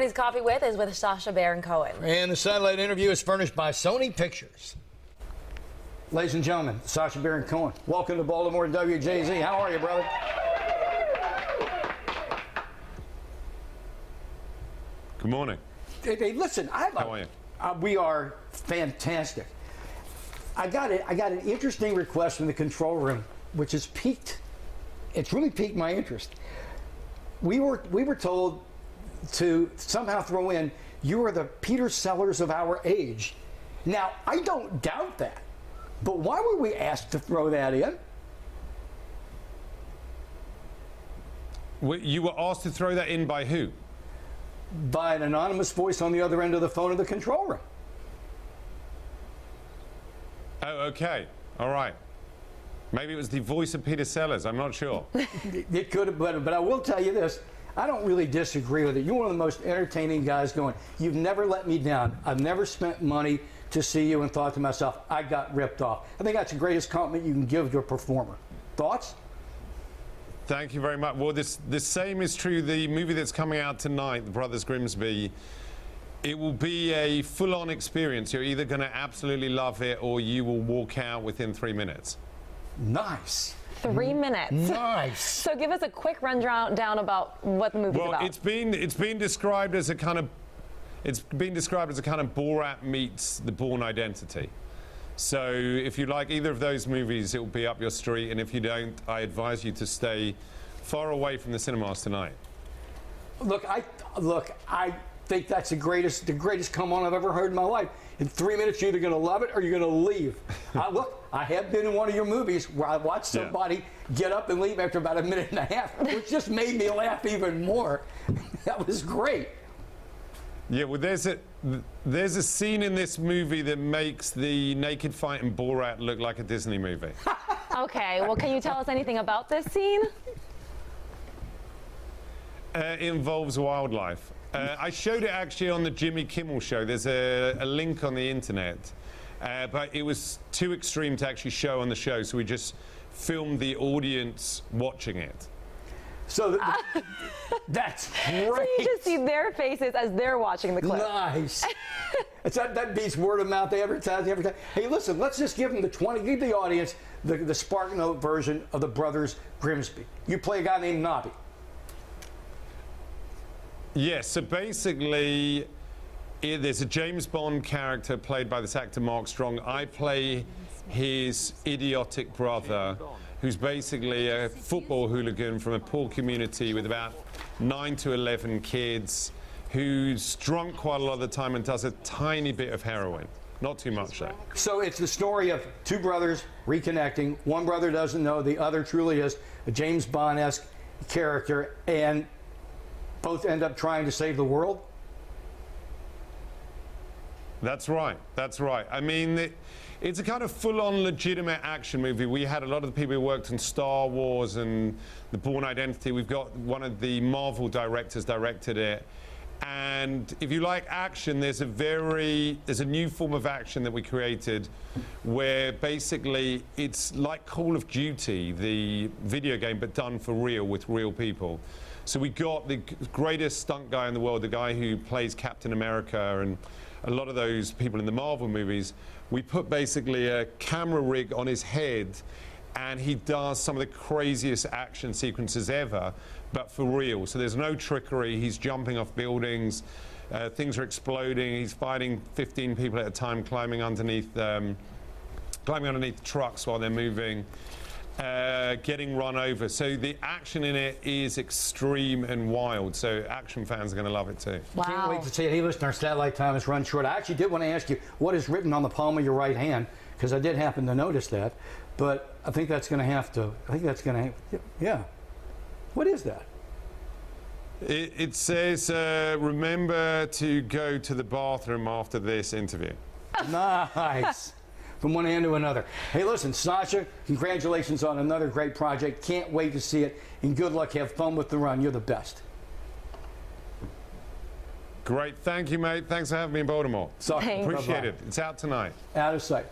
Morning's Coffee is with Sasha, and Cohen. And the satellite interview is furnished by Sony Pictures. Ladies and gentlemen, Sasha, and Cohen. Welcome to Baltimore WJZ. How are you, brother? Good morning. Hey, listen, how are you? We are fantastic. I got an interesting request from the control room, which has piqued. It's really piqued my interest. We were told to somehow throw in, you are the Peter Sellers of our age. Now, I don't doubt that, but why were we asked to throw that in? You were asked to throw that in by who? By an anonymous voice on the other end of the phone of the control room. Oh, okay. All right. Maybe it was the voice of Peter Sellers. I'm not sure. It could have, but I will tell you this. I don't really disagree with it. You're one of the most entertaining guys going. You've never let me down. I've never spent money to see you and thought to myself, I got ripped off. I think that's the greatest compliment you can give to a performer. Thoughts? Thank you very much. Well, the same is true. The movie that's coming out tonight, The Brothers Grimsby, it will be a full-on experience. You're either going to absolutely love it or you will walk out within 3 minutes. Nice. 3 minutes. Nice. So give us a quick rundown about what the movie's about. Well, it's been described as a kind of Borat meets The Bourne Identity. So if you like either of those movies, it will be up your street, and if you don't, I advise you to stay far away from the cinemas tonight. Look, I think that's the greatest come on I've ever heard in my life. In 3 minutes, you're either going to love it or you're going to leave. I have been in one of your movies where I watched somebody get up and leave after about a minute and a half, which just made me laugh even more. That was great. Yeah, well, there's a scene in this movie that makes the naked fight in Borat look like a Disney movie. Okay, well, can you tell us anything about this scene? It involves wildlife. I showed it actually on the Jimmy Kimmel show. There's a link on the internet, but it was too extreme to actually show on the show, so we just filmed the audience watching it. So that's great. So you just see their faces as they're watching the clip. Nice. That beats word of mouth advertising. Hey, listen, let's just give them give the audience the Spark Note version of the Brothers Grimsby. You play a guy named Nobby. Yes, so basically, there's a James Bond character played by this actor Mark Strong. I play his idiotic brother, who's basically a football hooligan from a poor community with about 9 to 11 kids, who's drunk quite a lot of the time and does a tiny bit of heroin. Not too much, though. So it's the story of two brothers reconnecting. One brother doesn't know, the other truly is a James Bond-esque character, and both end up trying to save the world? That's right. That's right. I mean, it's a kind of full-on legitimate action movie. We had a lot of the people who worked on Star Wars and The Bourne Identity. We've got one of the Marvel directors directed it. And if you like action, there's a new form of action that we created where basically it's like Call of Duty, the video game, but done for real with real people. So we got the greatest stunt guy in the world, the guy who plays Captain America and a lot of those people in the Marvel movies. We put basically a camera rig on his head and he does some of the craziest action sequences ever, but for real. So there's no trickery. He's jumping off buildings. Things are exploding. He's fighting 15 people at a time, climbing underneath trucks while they're moving. Getting run over. So the action in it is extreme and wild. So action fans are going to love it too. Wow. Can't wait to see it. Hey, listen, our satellite time has run short. I actually did want to ask you what is written on the palm of your right hand, because I did happen to notice that. But I think that's going to have to. Yeah. What is that? It says, remember to go to the bathroom after this interview. Nice. From one hand to another. Hey, listen, Sasha, congratulations on another great project. Can't wait to see it. And good luck. Have fun with the run. You're the best. Great. Thank you, mate. Thanks for having me in Baltimore. Sorry. Appreciate it. It's out tonight. Out of sight.